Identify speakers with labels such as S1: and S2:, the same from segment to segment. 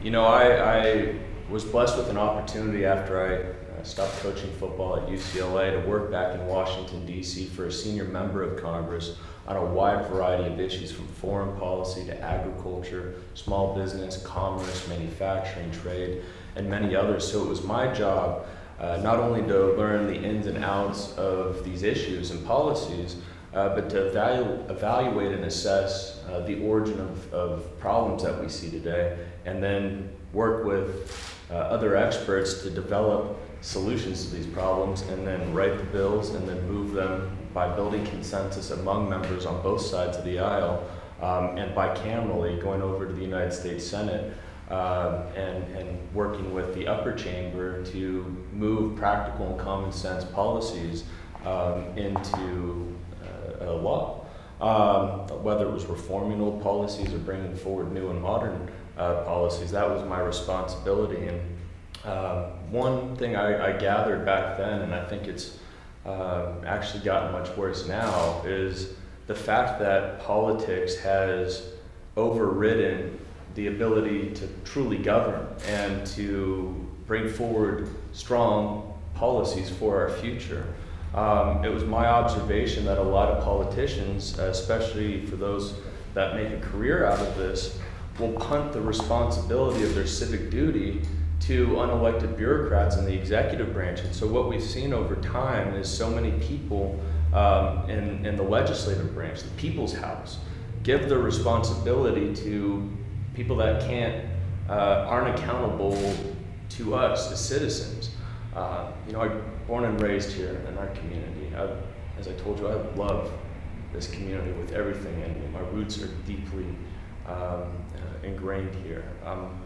S1: I was blessed with an opportunity after I stopped coaching football at UCLA to work back in Washington, D.C. for a senior member of Congress on a wide variety of issues from foreign policy to agriculture, small business, commerce, manufacturing, trade, and many others. So it was my job not only to learn the ins and outs of these issues and policies, but to evaluate and assess the origin of problems that we see today, and then work with other experts to develop solutions to these problems, and then write the bills and then move them by building consensus among members on both sides of the aisle, and bicamerally going over to the United States Senate and working with the upper chamber to move practical and common sense policies into law. Whether it was reforming old policies or bringing forward new and modern policies, that was my responsibility. And one thing I gathered back then, and I think it's actually gotten much worse now, is the fact that politics has overridden the ability to truly govern and to bring forward strong policies for our future. It was my observation that a lot of politicians, especially for those that make a career out of this, will punt the responsibility of their civic duty to unelected bureaucrats in the executive branch. And so what we've seen over time is so many people in the legislative branch, the people's house, give the responsibility to people that aren't accountable to us as citizens. I'm born and raised here in our community. As I told you, I love this community with everything in me. My roots are deeply ingrained here. I'm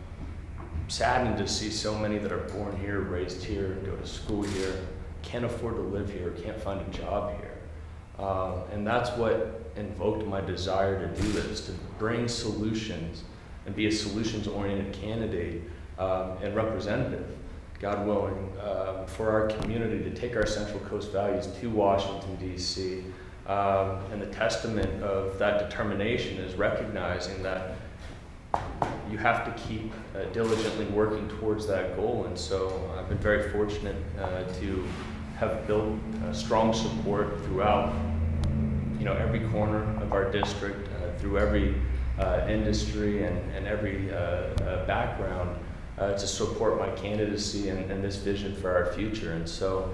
S1: saddened to see so many that are born here, raised here, go to school here, can't afford to live here, can't find a job here. And that's what invoked my desire to do this, to bring solutions and be a solutions-oriented candidate and representative, God willing, for our community, to take our Central Coast values to Washington, D.C. And the testament of that determination is recognizing that you have to keep diligently working towards that goal. And so I've been very fortunate to have built strong support throughout every corner of our district, through every industry and every background, to support my candidacy and this vision for our future. And so,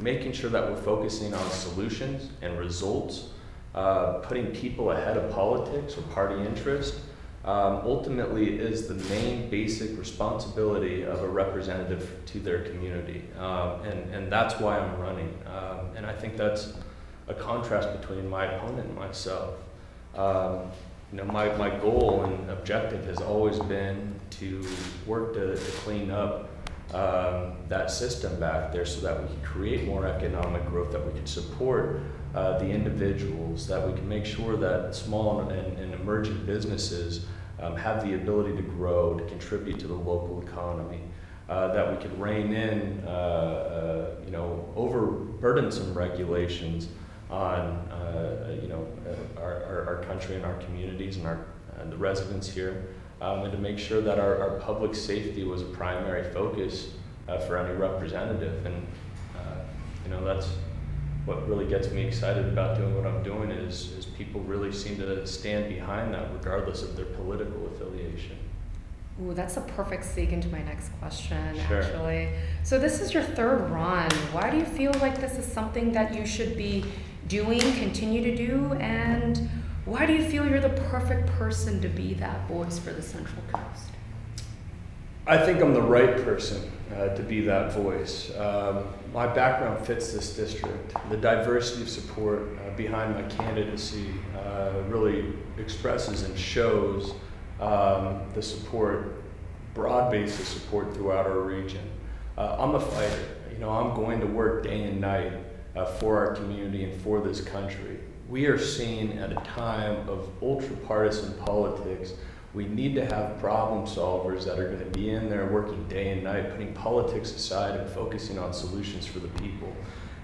S1: making sure that we're focusing on solutions and results, putting people ahead of politics or party interest, ultimately is the main basic responsibility of a representative to their community. And that's why I'm running. And I think that's a contrast between my opponent and myself. My goal and objective has always been to work to clean up that system back there so that we can create more economic growth, that we can support the individuals, that we can make sure that small and emerging businesses have the ability to grow, to contribute to the local economy, that we can rein in overburdensome regulations on our country and our communities and the residents here, and to make sure that our public safety was a primary focus for any representative. And that's what really gets me excited about doing what I'm doing, is people really seem to stand behind that regardless of their political affiliation.
S2: Ooh, that's a perfect segue into my next question,
S1: Sure.
S2: actually. So this is your third run. Why do you feel like this is something that you should be doing, continue to do, and why do you feel you're the perfect person to be that voice for the Central Coast?
S1: I think I'm the right person to be that voice. My background fits this district. The diversity of support behind my candidacy really expresses and shows the support, broad base of support throughout our region. I'm a fighter. I'm going to work day and night for our community and for this country. We are seeing at a time of ultra-partisan politics, we need to have problem solvers that are going to be in there working day and night, putting politics aside and focusing on solutions for the people.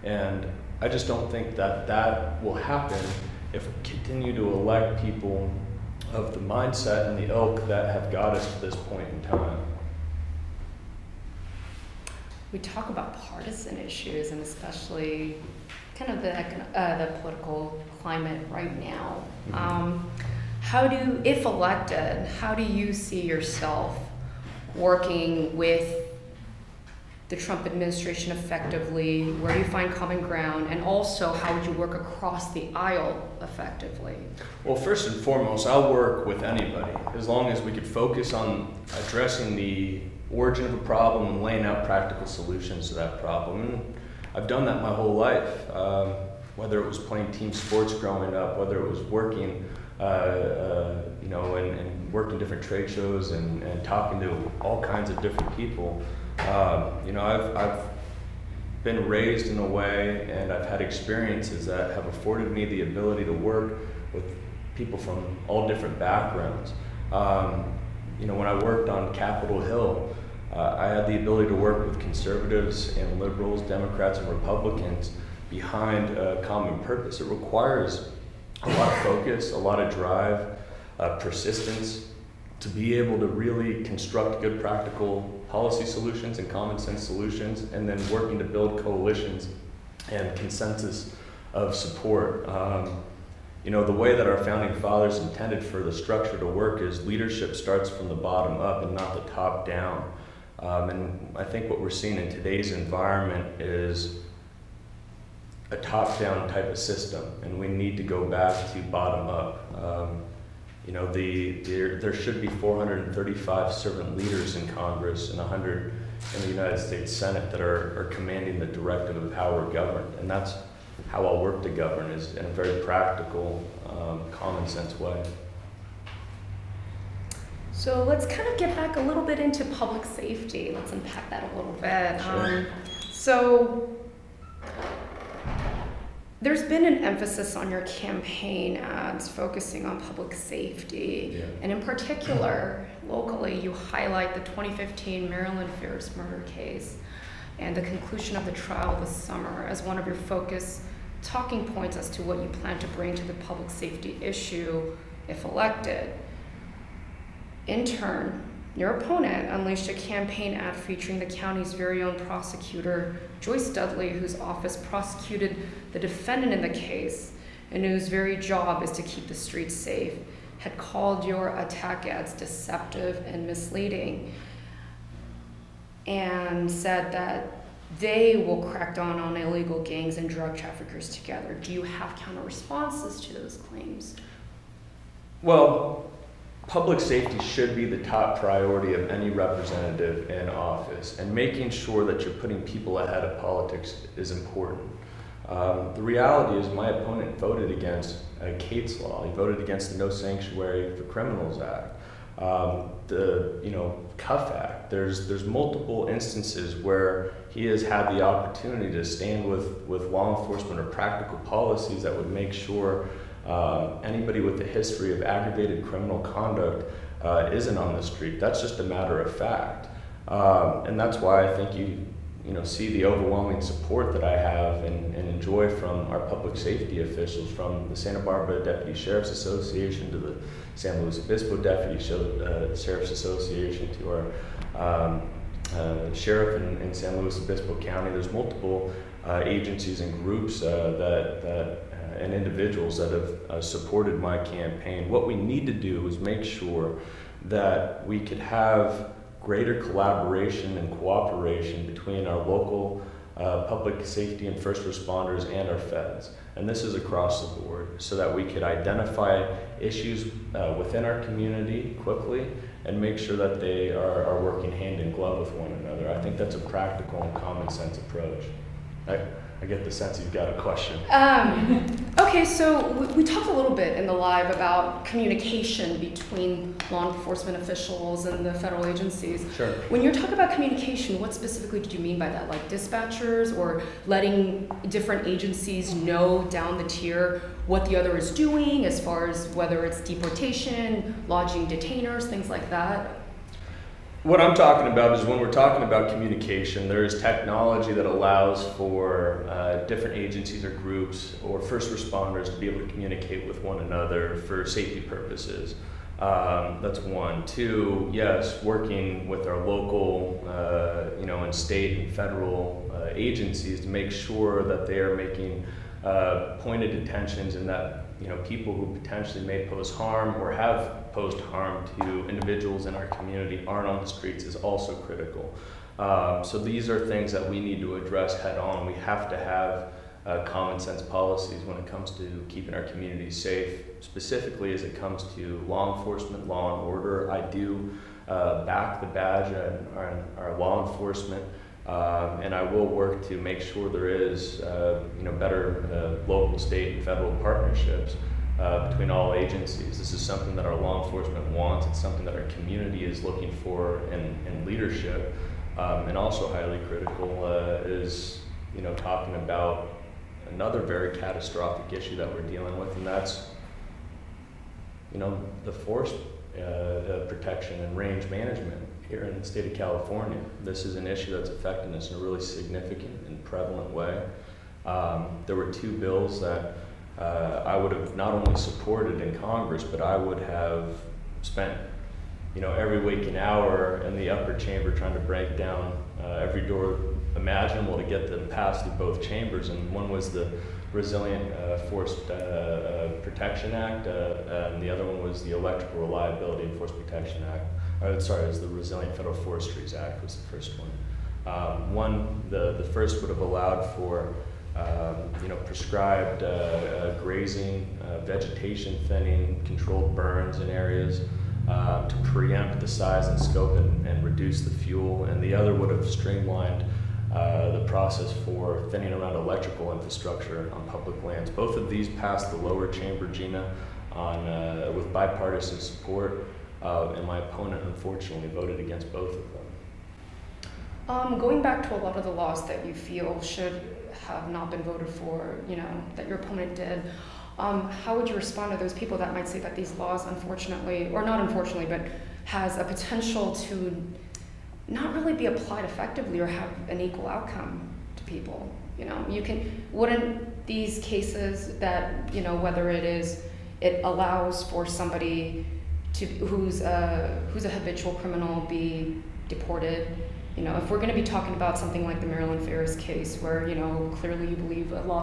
S1: And I just don't think that will happen if we continue to elect people of the mindset and the ilk that have got us to this point in time.
S2: We talk about partisan issues and especially kind of the political climate right now. If elected, how do you see yourself working with the Trump administration effectively? Where do you find common ground? And also, how would you work across the aisle effectively?
S1: Well, first and foremost, I'll work with anybody as long as we could focus on addressing the origin of a problem and laying out practical solutions to that problem. And I've done that my whole life, whether it was playing team sports growing up, whether it was working, and working different trade shows and talking to all kinds of different people. I've been raised in a way, and I've had experiences that have afforded me the ability to work with people from all different backgrounds. When I worked on Capitol Hill, I had the ability to work with conservatives and liberals, Democrats and Republicans behind a common purpose. It requires a lot of focus, a lot of drive, persistence to be able to really construct good practical policy solutions and common sense solutions, and then working to build coalitions and consensus of support. The way that our founding fathers intended for the structure to work is leadership starts from the bottom up and not the top down. And I think what we're seeing in today's environment is a top-down type of system, and we need to go back to bottom up. There should be 435 servant leaders in Congress and 100 in the United States Senate that are commanding the directive of how we're governed, and that's how I'll work to govern, is in a very practical, common sense way.
S2: So let's kind of get back a little bit into public safety. Let's unpack that a little bit.
S1: Sure.
S2: So there's been an emphasis on your campaign ads focusing on public safety.
S1: Yeah.
S2: And in particular, locally, you highlight the 2015 Maryland Ferris murder case and the conclusion of the trial this summer as one of your focus talking points as to what you plan to bring to the public safety issue if elected. In turn, your opponent unleashed a campaign ad featuring the county's very own prosecutor, Joyce Dudley, whose office prosecuted the defendant in the case and whose very job is to keep the streets safe, had called your attack ads deceptive and misleading, and said that they will crack down on illegal gangs and drug traffickers together. Do you have counter responses to those claims?
S1: Well, public safety should be the top priority of any representative in office, and making sure that you're putting people ahead of politics is important. The reality is my opponent voted against Kate's Law. He voted against the No Sanctuary for Criminals Act, the Cuff Act. There's multiple instances where he has had the opportunity to stand with law enforcement or practical policies that would make sure anybody with a history of aggravated criminal conduct isn't on the street. That's just a matter of fact. And that's why I think you see the overwhelming support that I have and enjoy from our public safety officials, from the Santa Barbara Deputy Sheriff's Association to the San Luis Obispo Deputy Sheriff's Association to our sheriff in San Luis Obispo County. There's multiple agencies and groups and individuals that have supported my campaign. What we need to do is make sure that we could have greater collaboration and cooperation between our local public safety and first responders and our feds. And this is across the board, so that we could identify issues within our community quickly and make sure that they are working hand in glove with one another. I think that's a practical and common sense approach. I get the sense you've got a question.
S2: Okay, so we talked a little bit in the live about communication between law enforcement officials and the federal agencies.
S1: Sure.
S2: When you're talking about communication, what specifically did you mean by that? Like dispatchers, or letting different agencies know down the tier what the other is doing, as far as whether it's deportation, lodging detainers, things like that?
S1: What I'm talking about is when we're talking about communication, there is technology that allows for different agencies or groups or first responders to be able to communicate with one another for safety purposes. That's one. Two, yes, working with our local, and state and federal agencies to make sure that they are making pointed attentions and that people who potentially may pose harm or have posed harm to individuals in our community aren't on the streets is also critical. So these are things that we need to address head on. We have to have common sense policies when it comes to keeping our communities safe, specifically as it comes to law enforcement, law and order. I do back the badge on our law enforcement, and I will work to make sure there is better local, state, and federal partnerships between all agencies. This is something that our law enforcement wants. It's something that our community is looking for in leadership, and also highly critical is talking about another very catastrophic issue that we're dealing with, and that's the forest protection and range management here in the state of California. This is an issue that's affecting us in a really significant and prevalent way. There were two bills that I would have not only supported in Congress, but I would have spent every waking hour in the upper chamber trying to break down every door imaginable to get them passed through both chambers. And one was the Resilient Forest Protection Act, and the other one was the Electrical Reliability and Forest Protection Act. It was the Resilient Federal Forestries Act was the first one. The first would have allowed for prescribed grazing, vegetation thinning, controlled burns in areas to preempt the size and scope and reduce the fuel, and the other would have streamlined the process for thinning around electrical infrastructure on public lands. Both of these passed the lower chamber, Gina, with bipartisan support, and my opponent unfortunately voted against both of them.
S2: Going back to a lot of the laws that you feel should have not been voted for, that your opponent did, how would you respond to those people that might say that these laws, unfortunately, or not unfortunately, but has a potential to not really be applied effectively or have an equal outcome to people? Wouldn't these cases that, whether it allows for somebody who's a habitual criminal be deported? If we're going to be talking about something like the Maryland Ferris case, where clearly you believe a law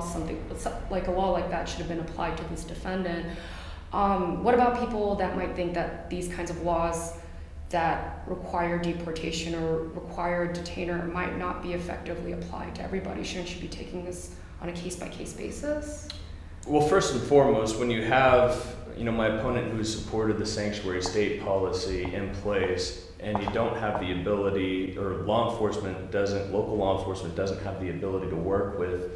S2: like that should have been applied to this defendant, what about people that might think that these kinds of laws that require deportation or require detainer might not be effectively applied to everybody? Shouldn't you be taking this on a case-by-case basis?
S1: Well, first and foremost, when you have my opponent who supported the sanctuary state policy in place, and you don't have the ability, or local law enforcement doesn't have the ability to work with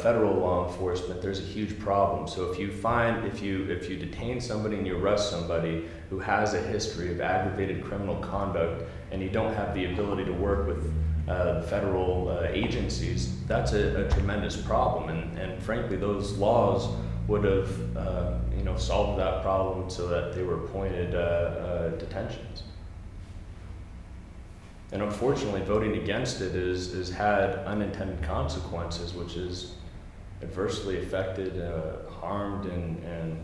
S1: federal law enforcement, there's a huge problem. So if you detain somebody and you arrest somebody who has a history of aggravated criminal conduct, and you don't have the ability to work with federal agencies, that's a tremendous problem. And frankly, those laws would have solved that problem so that they were pointed detentions. And unfortunately, voting against it has had unintended consequences, which has adversely affected, harmed, and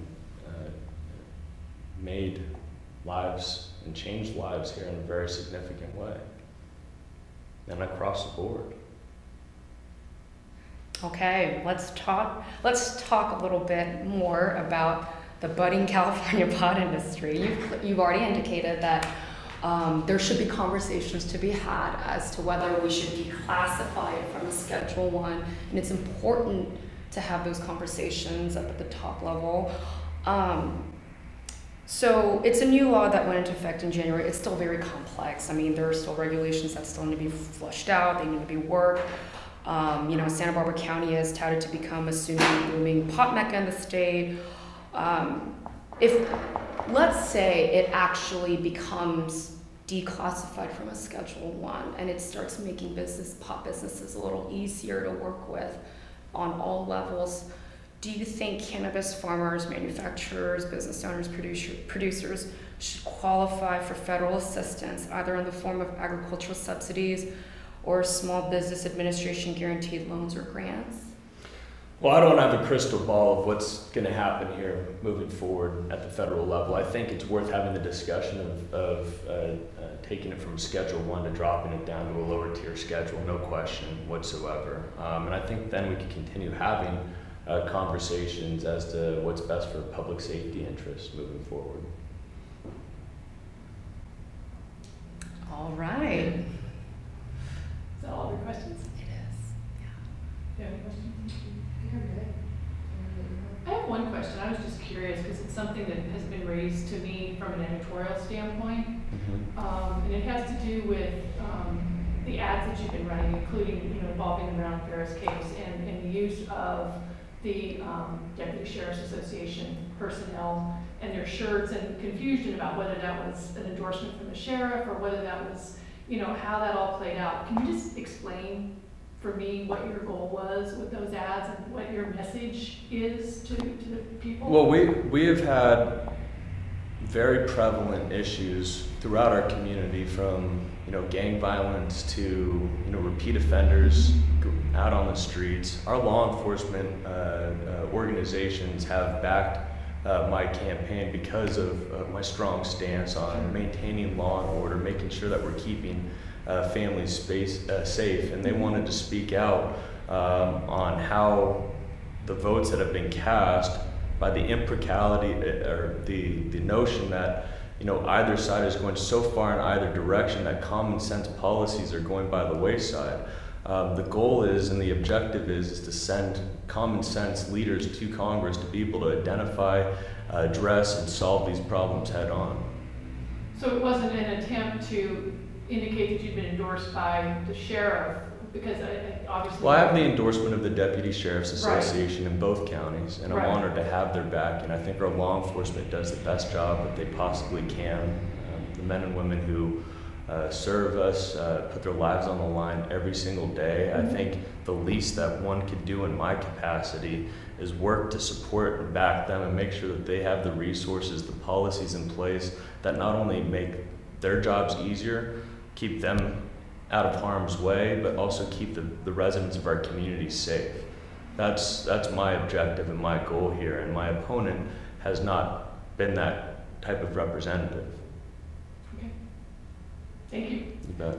S1: made lives and changed lives here in a very significant way, and across the board.
S2: Okay, let's talk a little bit more about the budding California pot industry. You've already indicated that there should be conversations to be had as to whether we should declassify it from a Schedule I, and it's important to have those conversations up at the top level. So it's a new law that went into effect in January. It's still very complex. I mean, there are still regulations that still need to be flushed out. They need to be worked. Santa Barbara County is touted to become a soon booming pot mecca in the state. If, let's say, it actually becomes declassified from a Schedule I and it starts making pot businesses a little easier to work with on all levels, do you think cannabis farmers, manufacturers, business owners, producers should qualify for federal assistance, either in the form of agricultural subsidies or Small Business Administration guaranteed loans or grants?
S1: Well, I don't have a crystal ball of what's going to happen here moving forward at the federal level. I think it's worth having the discussion of taking it from Schedule 1 to dropping it down to a lower tier schedule, no question whatsoever. And I think then we can continue having conversations as to what's best for public safety interests moving forward.
S2: All right.
S3: Is that all your questions?
S2: It is. Yeah.
S3: Do you have any questions? I have one question. I was just curious because it's something that has been raised to me from an editorial standpoint. And it has to do with the ads that you've been running, including involving the Brown Ferris case and the use of the Deputy Sheriff's Association personnel and their shirts, and confusion about whether that was an endorsement from the sheriff or whether that was, how that all played out. Can you just explain for me what your goal was with those ads and what your message is to the people?
S1: Well, we have had very prevalent issues throughout our community, from gang violence to repeat offenders out on the streets. Our law enforcement organizations have backed my campaign because of my strong stance on maintaining law and order, making sure that we're keeping families safe, and they wanted to speak out on how the votes that have been cast, by the impracticality or the notion that either side is going so far in either direction that common sense policies are going by the wayside. The goal is, and the objective is to send common sense leaders to Congress to be able to identify, address, and solve these problems head on.
S3: So it wasn't an attempt to indicate that you've been endorsed by the sheriff, because obviously...
S1: Well, I have the endorsement of the Deputy Sheriff's Association in both counties, and I'm honored to have their backing. I think our law enforcement does the best job that they possibly can. The men and women who serve us, put their lives on the line every single day. I think the least that one could do in my capacity is work to support and back them and make sure that they have the resources, the policies in place that not only make their jobs easier, keep them out of harm's way, but also keep the residents of our community safe. That's my objective and my goal here, and my opponent has not been that type of representative.
S3: Okay. Thank you.
S1: You bet.